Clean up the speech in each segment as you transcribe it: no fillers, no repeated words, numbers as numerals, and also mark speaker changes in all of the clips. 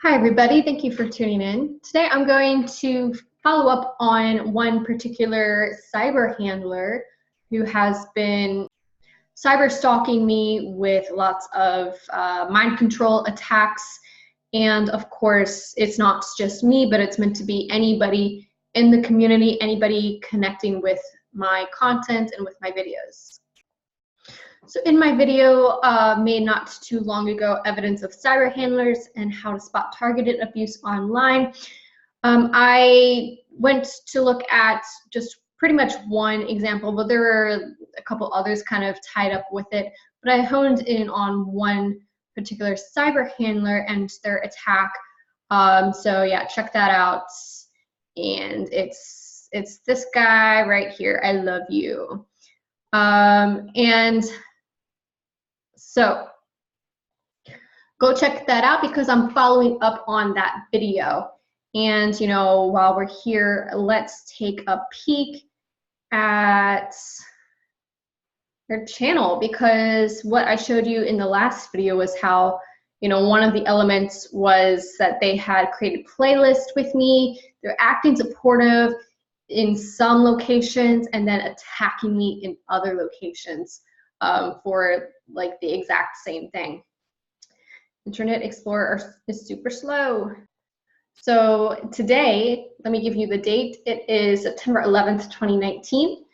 Speaker 1: Hi everybody, thank you for tuning in. Today I'm going to follow up on one particular cyber handler who has been cyber stalking me with lots of mind control attacks. And of course, it's not just me, but it's meant to be anybody in the community, anybody connecting with my content and with my videos. So in my video made not too long ago, evidence of cyber handlers and how to spot targeted abuse online, I went to look at just pretty much one example, but there are a couple others kind of tied up with it. But I honed in on one particular cyber handler and their attack. So yeah, check that out. And it's this guy right here, ILoveYou. And so go check that out because I'm following up on that video. And you know, while we're here, let's take a peek at their channel, because what I showed you in the last video was how, you know, one of the elements was that they had created playlists with me. They're acting supportive in some locations and then attacking me in other locations for like the exact same thing. Internet Explorer is super slow. So today, let me give you the date. It is September 11th, 2019.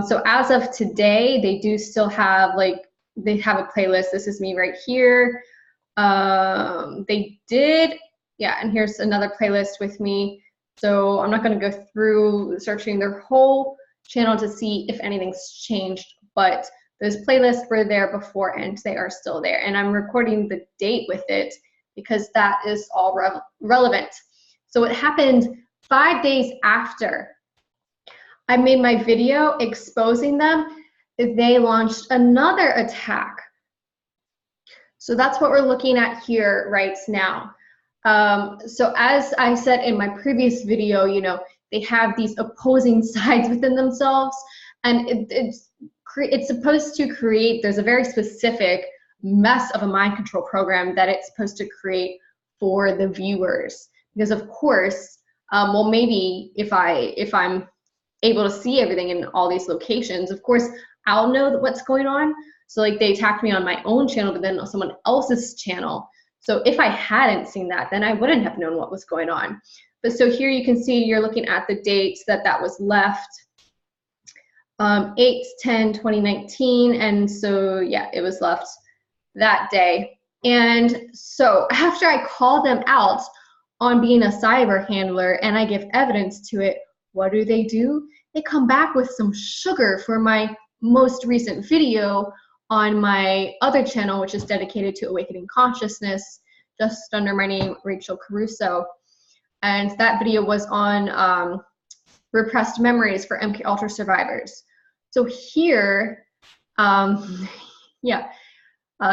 Speaker 1: So as of today, they do still have they have a playlist. This is me right here. They did, yeah, and here's another playlist with me. So I'm not going to go through searching their whole channel to see if anything's changed, but those playlists were there before and they are still there. And I'm recording the date with it because that is all relevant. So it happened 5 days after I made my video exposing them. They launched another attack. So that's what we're looking at here right now. So as I said in my previous video, you know, they have these opposing sides within themselves, and it's supposed to create, there's a very specific mess of a mind control program that it's supposed to create for the viewers. Because of course, well, maybe if I'm able to see everything in all these locations, of course, I'll know what's going on. So like they attacked me on my own channel, but then on someone else's channel. So if I hadn't seen that, then I wouldn't have known what was going on. But so here you can see, you're looking at the dates that was left. 8/10/2019, and so yeah, it was left that day. And so after I call them out on being a cyber handler and I give evidence to it, what do? They come back with some sugar for my most recent video on my other channel, which is dedicated to awakening consciousness, just under my name, Rachel Caruso. And that video was on repressed memories for MK Ultra survivors. So here, yeah,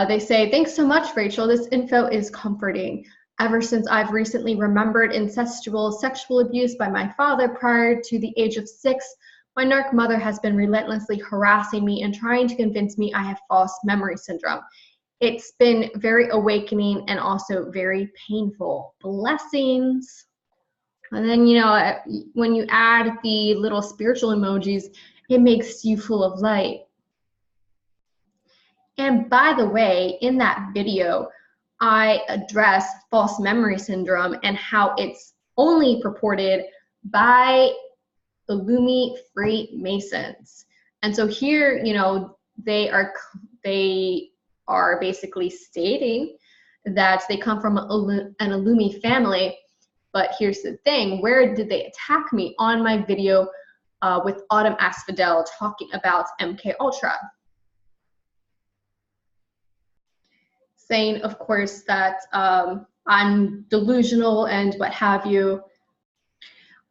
Speaker 1: they say, thanks so much, Rachel. This info is comforting. Ever since I've recently remembered incestual sexual abuse by my father prior to the age of 6, my narc mother has been relentlessly harassing me and trying to convince me I have false memory syndrome. It's been very awakening and also very painful. Blessings. And then, you know, when you add the little spiritual emojis, it makes you full of light. And by the way, in that video, I address false memory syndrome and how it's only purported by the Lumi Freemasons. And so here, you know, they are basically stating that they come from an Illumi family. But here's the thing, where did they attack me? On my video with Autumn Asphodel talking about MK Ultra. Saying, of course, that I'm delusional and what have you.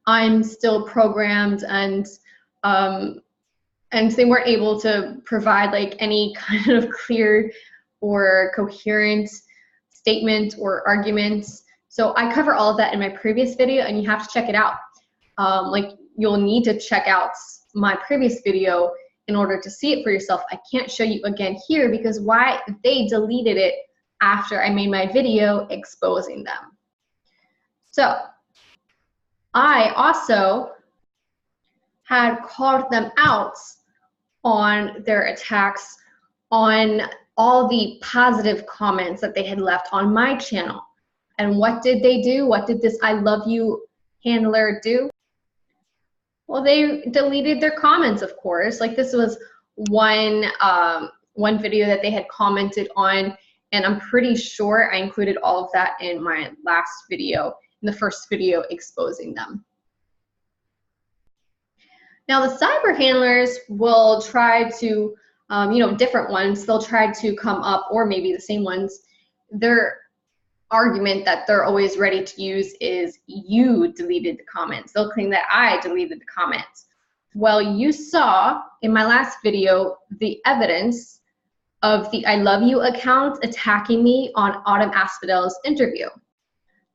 Speaker 1: I'm still programmed, and they weren't able to provide like any kind of clear or coherent statement or arguments. So I cover all of that in my previous video, and you have to check it out. Like you'll need to check out my previous video in order to see it for yourself. I can't show you again here because why they deleted it after I made my video exposing them. So I also had called them out on their attacks on all the positive comments that they had left on my channel. And what did they do? What did this ILoveYou handler do? Well, they deleted their comments, of course. Like, this was one video that they had commented on, and I'm pretty sure I included all of that in my last video, in the first video exposing them. Now, the cyber handlers will try to, different ones, they'll try to come up, or maybe the same ones. Their argument that they're always ready to use is, you deleted the comments. They'll claim that I deleted the comments. Well, you saw in my last video the evidence of the ILoveYou account attacking me on Autumn Asphodel's interview.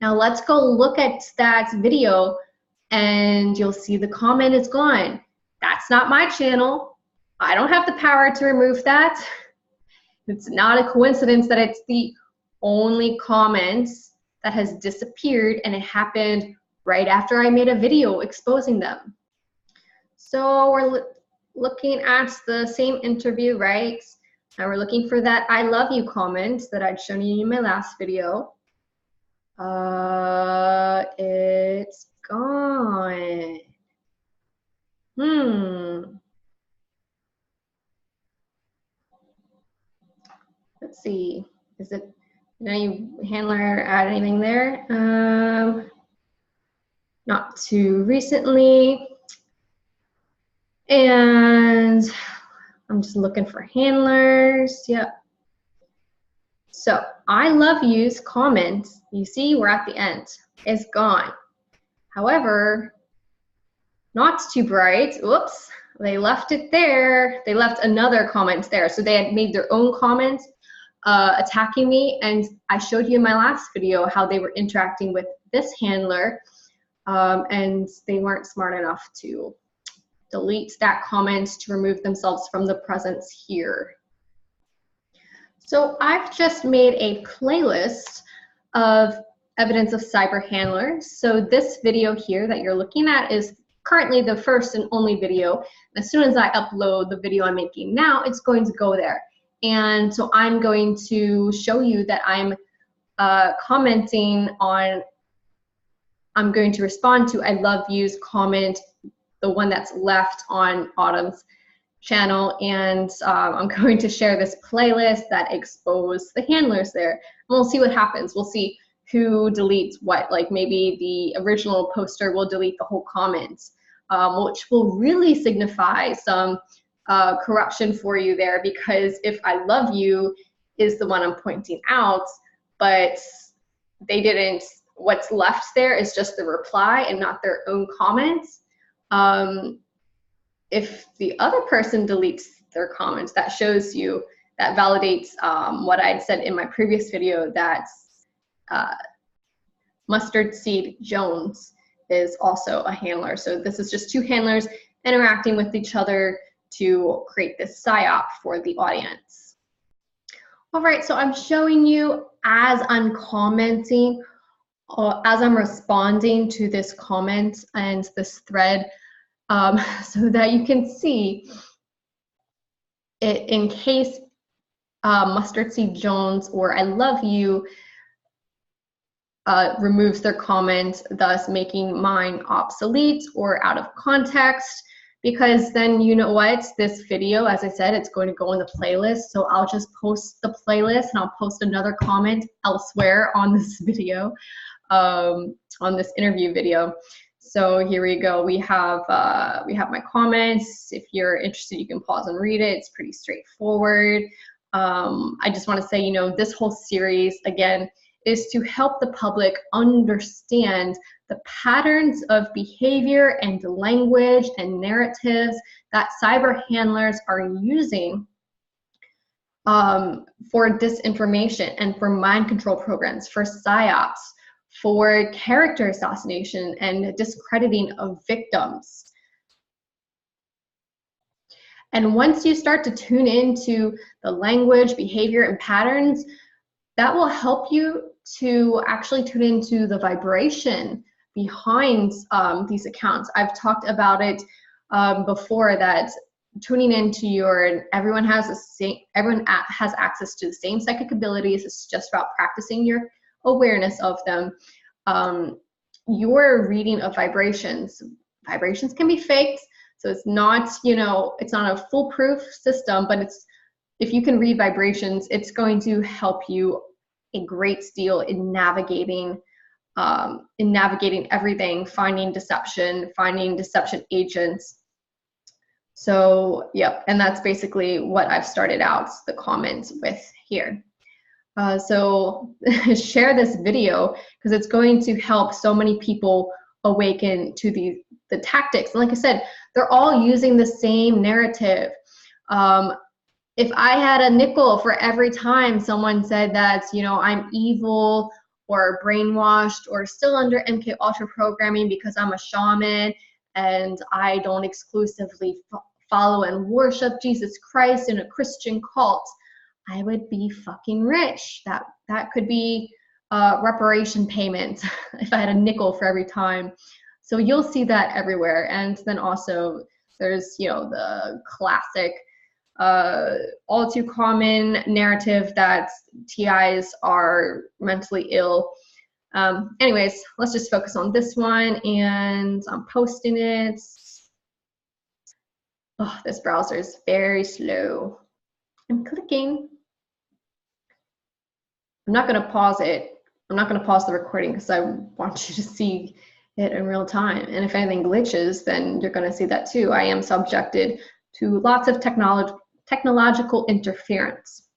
Speaker 1: Now let's go look at that video and you'll see the comment is gone. That's not my channel. I don't have the power to remove that. It's not a coincidence that it's the only comments that has disappeared, and it happened right after I made a video exposing them. So we're looking at the same interview, right? Now we're looking for that ILoveYou comment that I'd shown you in my last video. It's gone. Let's see. Is it, you handler add anything there? Not too recently. And I'm just looking for handlers. Yep. So ILoveYou's comment, you see we're at the end, is gone. However, not too bright. Oops, they left it there. They left another comment there. So they had made their own comment attacking me, and I showed you in my last video how they were interacting with this handler, and they weren't smart enough to delete that comment to remove themselves from the presence here. So I've just made a playlist of evidence of cyber handlers. So this video here that you're looking at is currently the first and only video. As soon as I upload the video I'm making now, it's going to go there. And so I'm going to show you that I'm commenting on, I'm going to respond to ILoveYou's comment, the one that's left on Autumn's channel, and I'm going to share this playlist that exposed the handlers there. And we'll see what happens. We'll see who deletes what. Like, maybe the original poster will delete the whole comment, which will really signify some corruption for you there, because if ILoveYou is the one I'm pointing out, but they didn't, what's left there is just the reply and not their own comments. If the other person deletes their comments, that shows you, that validates what I'd said in my previous video, that Mustard Seed Jones is also a handler. So this is just two handlers interacting with each other to create this psy-op for the audience. All right, so I'm showing you as I'm commenting, as I'm responding to this comment and this thread, so that you can see it in case Mustard Seed Jones or ILoveYou removes their comment, thus making mine obsolete or out of context. Because then, you know what, this video, as I said, it's going to go in the playlist. So I'll just post the playlist and I'll post another comment elsewhere on this video, on this interview video. So here we go. We have my comments. If you're interested, you can pause and read it. It's pretty straightforward. I just want to say, this whole series, again, is to help the public understand the patterns of behavior and language and narratives that cyber handlers are using for disinformation and for mind control programs, for psyops, for character assassination and discrediting of victims. And once you start to tune into the language, behavior, and patterns that will help you to actually tune into the vibration behind these accounts. I've talked about it before, that tuning into everyone has access to the same psychic abilities. It's just about practicing your awareness of them. Your reading of vibrations can be faked, so it's not, it's not a foolproof system, but if you can read vibrations, it's going to help you a great deal in navigating everything, finding deception agents. So, yep, and that's basically what I've started out the comments with here. So share this video, because it's going to help so many people awaken to the tactics. And like I said, they're all using the same narrative. If I had a nickel for every time someone said that, I'm evil or brainwashed or still under MK Ultra programming because I'm a shaman and I don't exclusively follow and worship Jesus Christ in a Christian cult, I would be fucking rich. That could be reparation payment if I had a nickel for every time. So you'll see that everywhere. And then also there's, the classic, all too common narrative that TIs are mentally ill. Anyways, let's just focus on this one, and I'm posting it. Oh, this browser is very slow. I'm clicking. I'm not going to pause it. I'm not going to pause the recording because I want you to see it in real time. And if anything glitches, then you're going to see that too. I am subjected to lots of technological interference.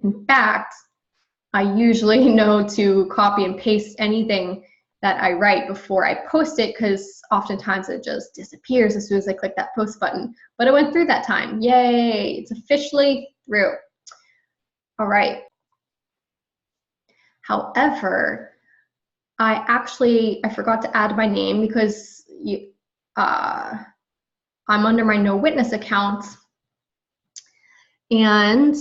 Speaker 1: In fact, I usually know to copy and paste anything that I write before I post it, because oftentimes it just disappears as soon as I click that post button. But it went through that time. Yay, it's officially through. All right. However, I forgot to add my name because I'm under my no witness account, and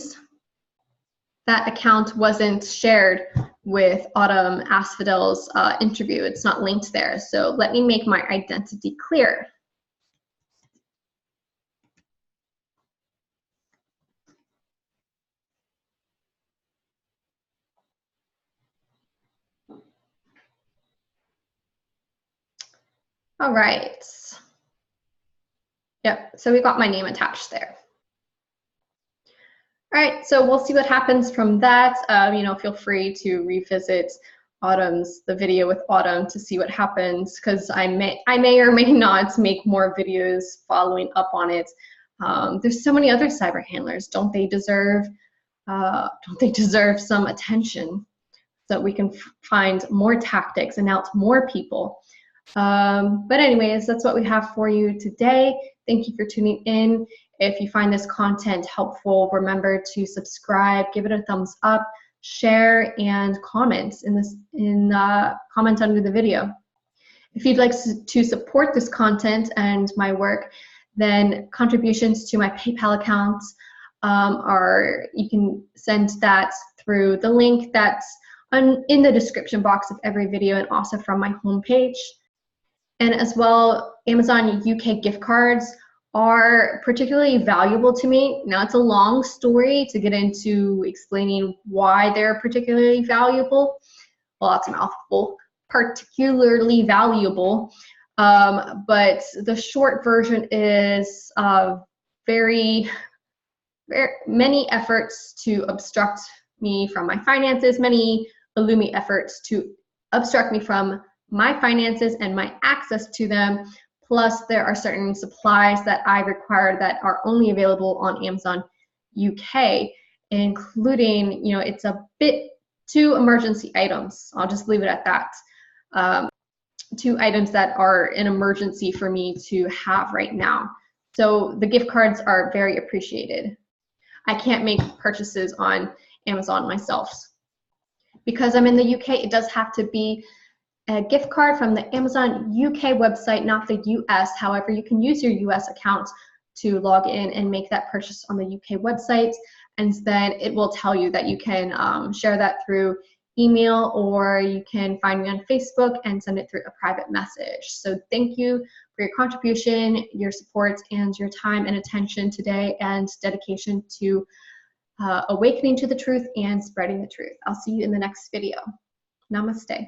Speaker 1: that account wasn't shared with Autumn Asphodel's interview. It's not linked there. So let me make my identity clear. All right. Yep, so we got my name attached there. All right, so we'll see what happens from that. Feel free to revisit the video with Autumn to see what happens, because I may or may not make more videos following up on it. There's so many other cyber handlers. Don't they deserve some attention so that we can find more tactics and out more people? But anyways, that's what we have for you today. Thank you for tuning in. If you find this content helpful, remember to subscribe, give it a thumbs up, share, and comment comment under the video. If you'd like to support this content and my work, then contributions to my PayPal account you can send that through the link that's in the description box of every video, and also from my homepage. And as well, Amazon UK gift cards are particularly valuable to me. Now, it's a long story to get into explaining why they're particularly valuable. Well, that's a mouthful. Particularly valuable. But the short version is very many efforts to obstruct me from my finances, many Illumi efforts to obstruct me from my finances and my access to them. Plus, there are certain supplies that I require that are only available on Amazon UK, including, it's a bit 2 emergency items. I'll just leave it at that. 2 items that are an emergency for me to have right now. So the gift cards are very appreciated. I can't make purchases on Amazon myself. Because I'm in the UK, it does have to be a gift card from the Amazon UK website, not the US. However, you can use your US account to log in and make that purchase on the UK website. And then it will tell you that you can share that through email, or you can find me on Facebook and send it through a private message. So thank you for your contribution, your support, and your time and attention today, and dedication to awakening to the truth and spreading the truth. I'll see you in the next video. Namaste.